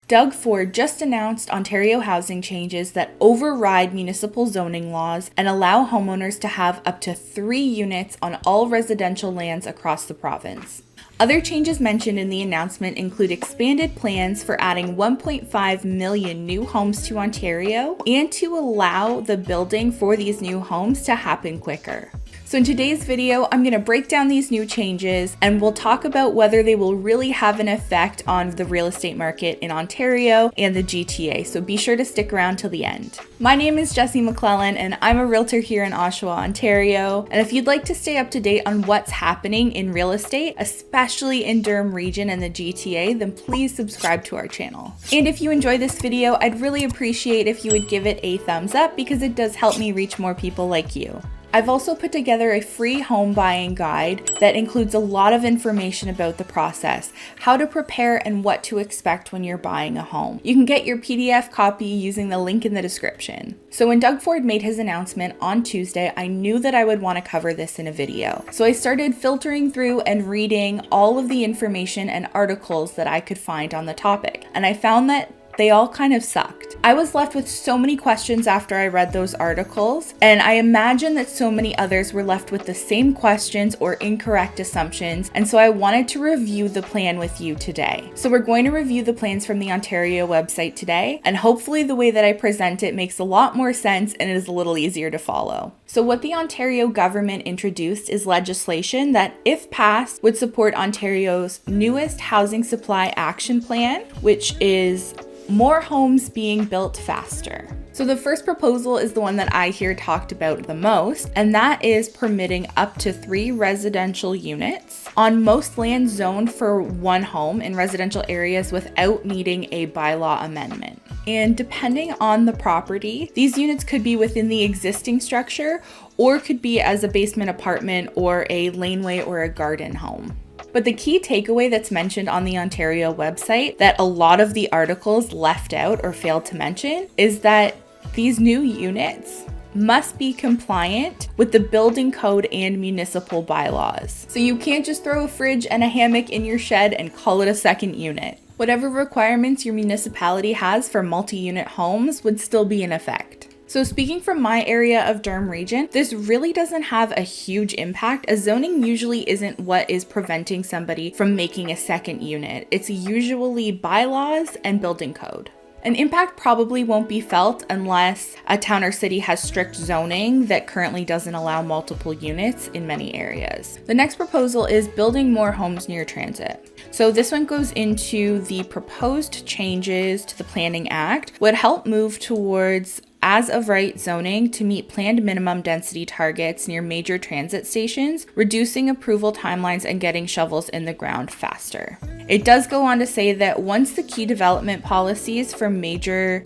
Doug Ford just announced Ontario housing changes that override municipal zoning laws and allow homeowners to have up to 3 units on all residential lands across the province. Other changes mentioned in the announcement include expanded plans for adding 1.5 million new homes to Ontario and to allow the building for these new homes to happen quicker. So in today's video, I'm going to break down these new changes and we'll talk about whether they will really have an effect on the real estate market in Ontario and the GTA. So be sure to stick around till the end. My name is Jessie McLellan and I'm a realtor here in Oshawa, Ontario. And if you'd like to stay up to date on what's happening in real estate, especially in Durham region and the GTA, then please subscribe to our channel. And if you enjoy this video, I'd really appreciate if you would give it a thumbs up because it does help me reach more people like you. I've also put together a free home buying guide that includes a lot of information about the process, how to prepare and what to expect when you're buying a home. You can get your PDF copy using the link in the description. So when Doug Ford made his announcement on Tuesday, I knew that I would want to cover this in a video. So I started filtering through and reading all of the information and articles that I could find on the topic. And I found that they all kind of sucked. I was left with so many questions after I read those articles, and I imagine that so many others were left with the same questions or incorrect assumptions, and so I wanted to review the plan with you today. So we're going to review the plans from the Ontario website today, and hopefully the way that I present it makes a lot more sense and it is a little easier to follow. So what the Ontario government introduced is legislation that, if passed, would support Ontario's newest housing supply action plan, which is more homes being built faster. So the first proposal is the one that I hear talked about the most, and that is permitting up to 3 residential units on most land zoned for 1 home in residential areas without needing a bylaw amendment. And depending on the property, these units could be within the existing structure or could be as a basement apartment or a laneway or a garden home. But the key takeaway that's mentioned on the Ontario website that a lot of the articles left out or failed to mention is that these new units must be compliant with the building code and municipal bylaws. So you can't just throw a fridge and a hammock in your shed and call it a second unit. Whatever requirements your municipality has for multi-unit homes would still be in effect. So speaking from my area of Durham region, this really doesn't have a huge impact as zoning usually isn't what is preventing somebody from making a second unit. It's usually bylaws and building code. An impact probably won't be felt unless a town or city has strict zoning that currently doesn't allow multiple units in many areas. The next proposal is building more homes near transit. So this one goes into the proposed changes to the Planning Act would help move towards as of right zoning to meet planned minimum density targets near major transit stations, reducing approval timelines and getting shovels in the ground faster. It does go on to say that once the key development policies for major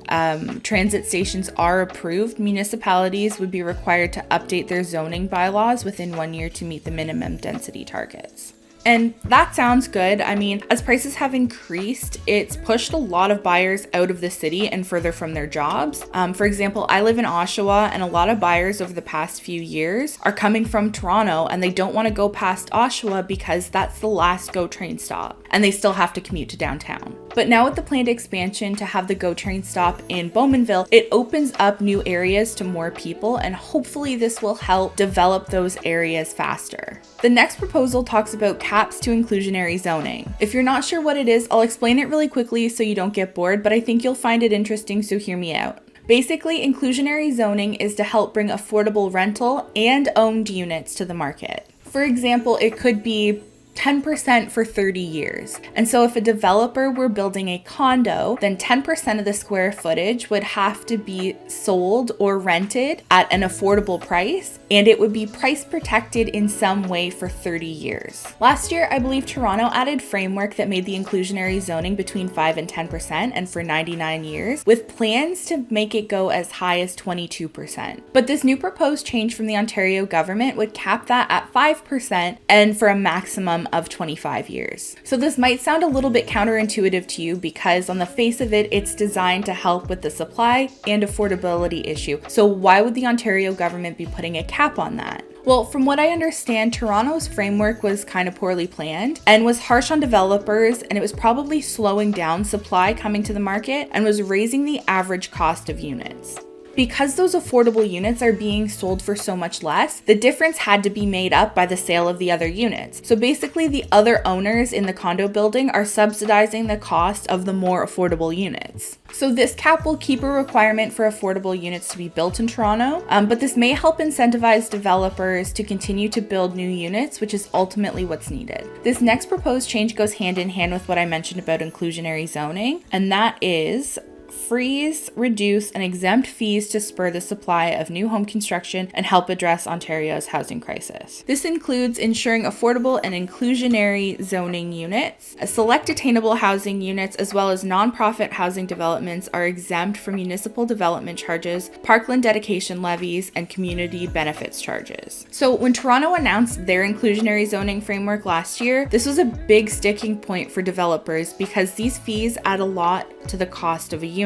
transit stations are approved, municipalities would be required to update their zoning bylaws within 1 year to meet the minimum density targets. And that sounds good. I mean, as prices have increased, it's pushed a lot of buyers out of the city and further from their jobs. For example, I live in Oshawa and a lot of buyers over the past few years are coming from Toronto and they don't want to go past Oshawa because that's the last GO train stop and they still have to commute to downtown. But now with the planned expansion to have the GO train stop in Bowmanville, it opens up new areas to more people and hopefully this will help develop those areas faster. The next proposal talks about caps to inclusionary zoning. If you're not sure what it is, I'll explain it really quickly so you don't get bored, but I think you'll find it interesting, so hear me out. Basically, inclusionary zoning is to help bring affordable rental and owned units to the market. For example, it could be 10% for 30 years. And so if a developer were building a condo, then 10% of the square footage would have to be sold or rented at an affordable price, and it would be price protected in some way for 30 years. Last year, I believe Toronto added framework that made the inclusionary zoning between 5 and 10% and for 99 years, with plans to make it go as high as 22%. But this new proposed change from the Ontario government would cap that at 5% and for a maximum of 25 years. So this might sound a little bit counterintuitive to you because on the face of it, it's designed to help with the supply and affordability issue. So why would the Ontario government be putting a cap on that? Well, from what I understand, Toronto's framework was kind of poorly planned and was harsh on developers, and it was probably slowing down supply coming to the market and was raising the average cost of units. Because those affordable units are being sold for so much less, the difference had to be made up by the sale of the other units. So basically, the other owners in the condo building are subsidizing the cost of the more affordable units. So this cap will keep a requirement for affordable units to be built in Toronto, but this may help incentivize developers to continue to build new units, which is ultimately what's needed. This next proposed change goes hand in hand with what I mentioned about inclusionary zoning, and that is freeze, reduce, and exempt fees to spur the supply of new home construction and help address Ontario's housing crisis. This includes ensuring affordable and inclusionary zoning units. Select attainable housing units as well as nonprofit housing developments are exempt from municipal development charges, parkland dedication levies, and community benefits charges. So when Toronto announced their inclusionary zoning framework last year, this was a big sticking point for developers because these fees add a lot to the cost of a unit.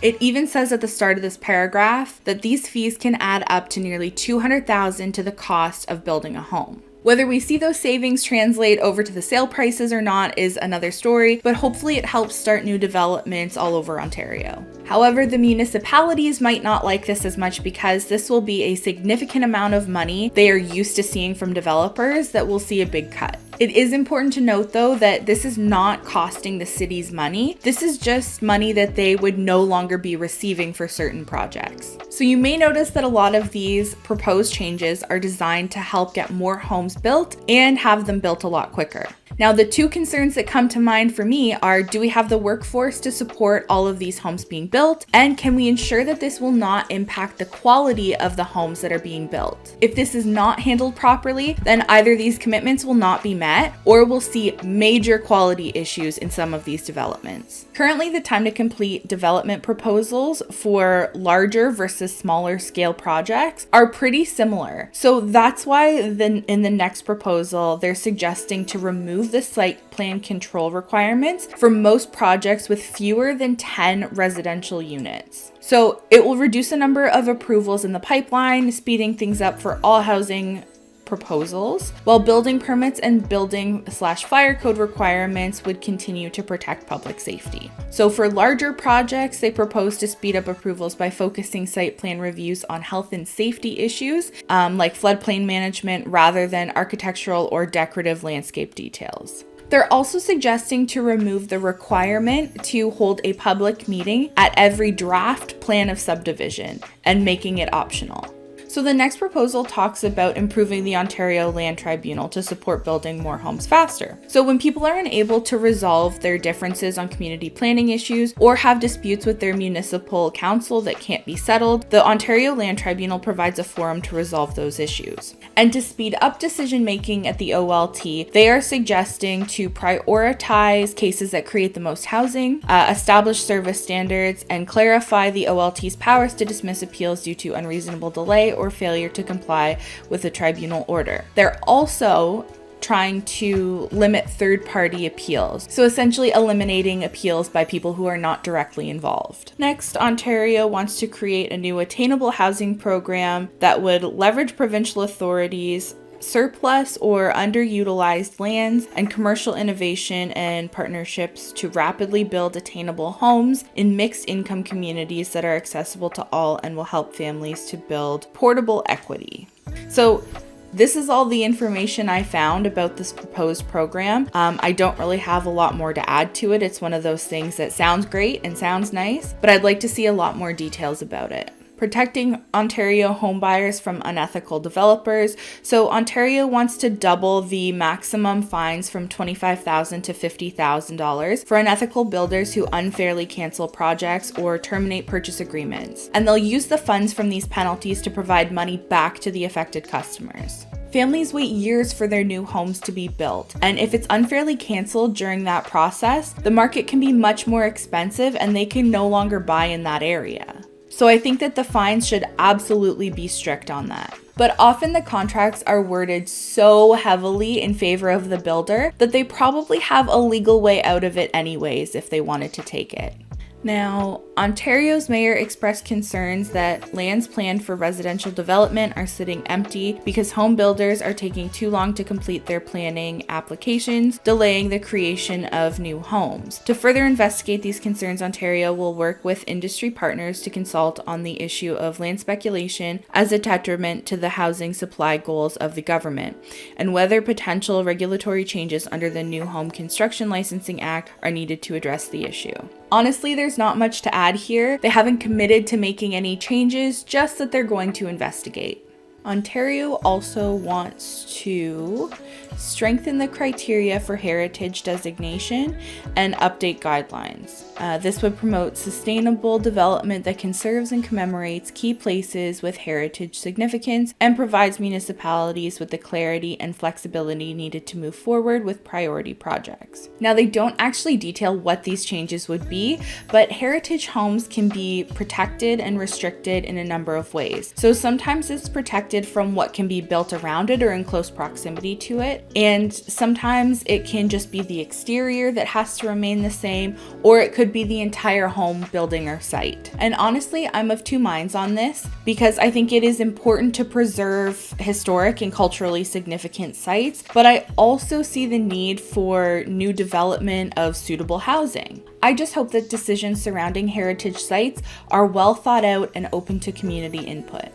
It even says at the start of this paragraph that these fees can add up to nearly $200,000 to the cost of building a home. Whether we see those savings translate over to the sale prices or not is another story, but hopefully it helps start new developments all over Ontario. However, the municipalities might not like this as much because this will be a significant amount of money they are used to seeing from developers that will see a big cut. It is important to note though that this is not costing the cities money. This is just money that they would no longer be receiving for certain projects. So you may notice that a lot of these proposed changes are designed to help get more homes built and have them built a lot quicker. Now, the two concerns that come to mind for me are, do we have the workforce to support all of these homes being built? And can we ensure that this will not impact the quality of the homes that are being built? If this is not handled properly, then either these commitments will not be met or we'll see major quality issues in some of these developments. Currently, the time to complete development proposals for larger versus smaller scale projects are pretty similar. So that's why in the next proposal, they're suggesting to remove the site plan control requirements for most projects with fewer than 10 residential units. So it will reduce the number of approvals in the pipeline, speeding things up for all housing proposals, while building permits and building/fire code requirements would continue to protect public safety. So for larger projects, they propose to speed up approvals by focusing site plan reviews on health and safety issues, like floodplain management, rather than architectural or decorative landscape details. They're also suggesting to remove the requirement to hold a public meeting at every draft plan of subdivision and making it optional. So the next proposal talks about improving the Ontario Land Tribunal to support building more homes faster. So when people are unable to resolve their differences on community planning issues or have disputes with their municipal council that can't be settled, the Ontario Land Tribunal provides a forum to resolve those issues. And to speed up decision making at the OLT, they are suggesting to prioritize cases that create the most housing, establish service standards, and clarify the OLT's powers to dismiss appeals due to unreasonable delay or failure to comply with the tribunal order. They're also trying to limit third-party appeals, so essentially eliminating appeals by people who are not directly involved. Next, Ontario wants to create a new attainable housing program that would leverage provincial authorities, surplus or underutilized lands, and commercial innovation and partnerships to rapidly build attainable homes in mixed income communities that are accessible to all and will help families to build portable equity. So this is all the information I found about this proposed program. I don't really have a lot more to add to it. It's one of those things that sounds great and sounds nice, but I'd like to see a lot more details about it. Protecting Ontario homebuyers from unethical developers. So Ontario wants to double the maximum fines from $25,000 to $50,000 for unethical builders who unfairly cancel projects or terminate purchase agreements. And they'll use the funds from these penalties to provide money back to the affected customers. Families wait years for their new homes to be built, and if it's unfairly canceled during that process, the market can be much more expensive and they can no longer buy in that area. So I think that the fines should absolutely be strict on that. But often the contracts are worded so heavily in favor of the builder that they probably have a legal way out of it anyways if they wanted to take it. Now, Ontario's mayor expressed concerns that lands planned for residential development are sitting empty because home builders are taking too long to complete their planning applications, delaying the creation of new homes. To further investigate these concerns, Ontario will work with industry partners to consult on the issue of land speculation as a detriment to the housing supply goals of the government, and whether potential regulatory changes under the New Home Construction Licensing Act are needed to address the issue. Honestly, there's not much to add here. They haven't committed to making any changes, just that they're going to investigate. Ontario also wants to strengthen the criteria for heritage designation and update guidelines. This would promote sustainable development that conserves and commemorates key places with heritage significance and provides municipalities with the clarity and flexibility needed to move forward with priority projects. Now, they don't actually detail what these changes would be, but heritage homes can be protected and restricted in a number of ways. So sometimes it's protected from what can be built around it or in close proximity to it, and sometimes it can just be the exterior that has to remain the same, or it could be the entire home, building, or site. And honestly, I'm of two minds on this because I think it is important to preserve historic and culturally significant sites, but I also see the need for new development of suitable housing. I just hope that decisions surrounding heritage sites are well thought out and open to community input.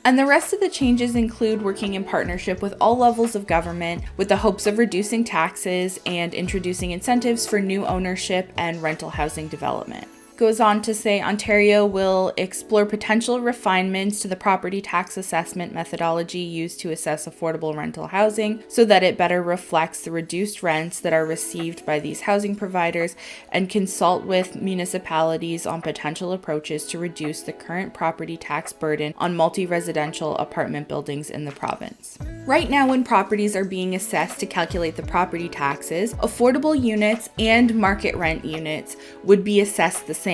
And the rest of the changes include working in partnership with all levels of government with the hopes of reducing taxes and introducing incentives for new ownership and rental housing development. Goes on to say Ontario will explore potential refinements to the property tax assessment methodology used to assess affordable rental housing so that it better reflects the reduced rents that are received by these housing providers, and consult with municipalities on potential approaches to reduce the current property tax burden on multi-residential apartment buildings in the province. Right now, when properties are being assessed to calculate the property taxes, affordable units and market rent units would be assessed the same.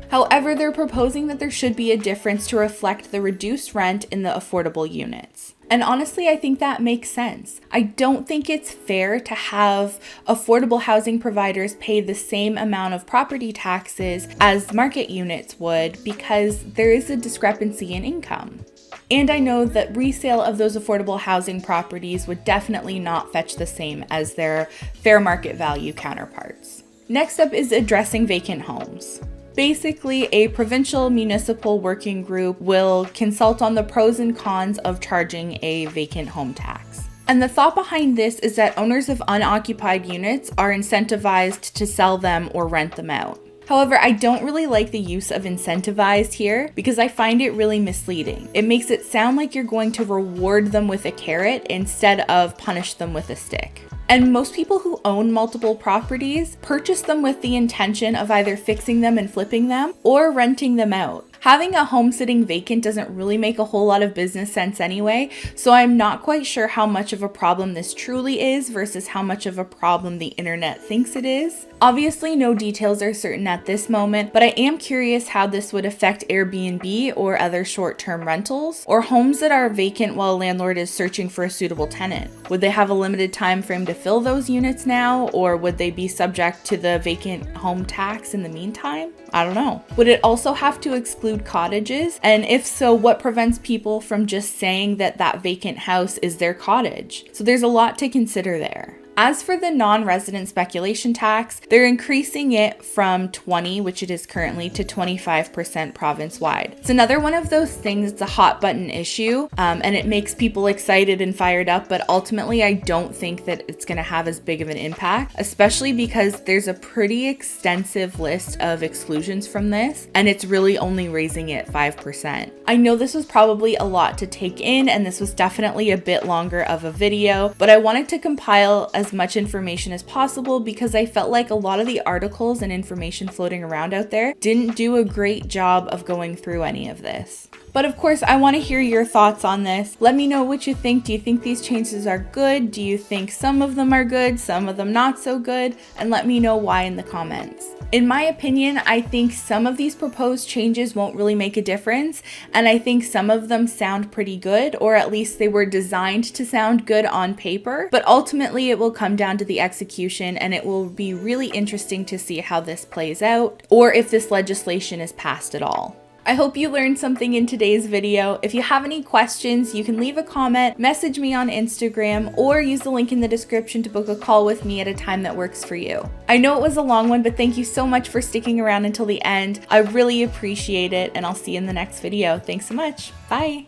However, they're proposing that there should be a difference to reflect the reduced rent in the affordable units. And honestly, I think that makes sense. I don't think it's fair to have affordable housing providers pay the same amount of property taxes as market units would, because there is a discrepancy in income. And I know that resale of those affordable housing properties would definitely not fetch the same as their fair market value counterparts. Next up is addressing vacant homes. Basically, a provincial municipal working group will consult on the pros and cons of charging a vacant home tax. And the thought behind this is that owners of unoccupied units are incentivized to sell them or rent them out. However, I don't really like the use of incentivized here because I find it really misleading. It makes it sound like you're going to reward them with a carrot instead of punish them with a stick. And most people who own multiple properties purchase them with the intention of either fixing them and flipping them or renting them out. Having a home sitting vacant doesn't really make a whole lot of business sense anyway, so I'm not quite sure how much of a problem this truly is versus how much of a problem the internet thinks it is. Obviously, no details are certain at this moment, but I am curious how this would affect Airbnb or other short-term rentals, or homes that are vacant while a landlord is searching for a suitable tenant. Would they have a limited time frame to fill those units now, or would they be subject to the vacant home tax in the meantime? I don't know. Would it also have to exclude cottages? And if so, what prevents people from just saying that that vacant house is their cottage? So there's a lot to consider there. As for the non-resident speculation tax, they're increasing it from 20, which it is currently, to 25% province-wide. It's another one of those things, it's a hot button issue, and it makes people excited and fired up, but ultimately I don't think that it's going to have as big of an impact, especially because there's a pretty extensive list of exclusions from this, and it's really only raising it 5%. I know this was probably a lot to take in, and this was definitely a bit longer of a video, but I wanted to compile as much information as possible because I felt like a lot of the articles and information floating around out there didn't do a great job of going through any of this. But of course, I want to hear your thoughts on this. Let me know what you think. Do you think these changes are good? Do you think some of them are good, some of them not so good? And let me know why in the comments. In my opinion, I think some of these proposed changes won't really make a difference, and I think some of them sound pretty good, or at least they were designed to sound good on paper, but ultimately it will come down to the execution, and it will be really interesting to see how this plays out, or if this legislation is passed at all. I hope you learned something in today's video. If you have any questions, you can leave a comment, message me on Instagram, or use the link in the description to book a call with me at a time that works for you. I know it was a long one, but thank you so much for sticking around until the end. I really appreciate it, and I'll see you in the next video. Thanks so much. Bye.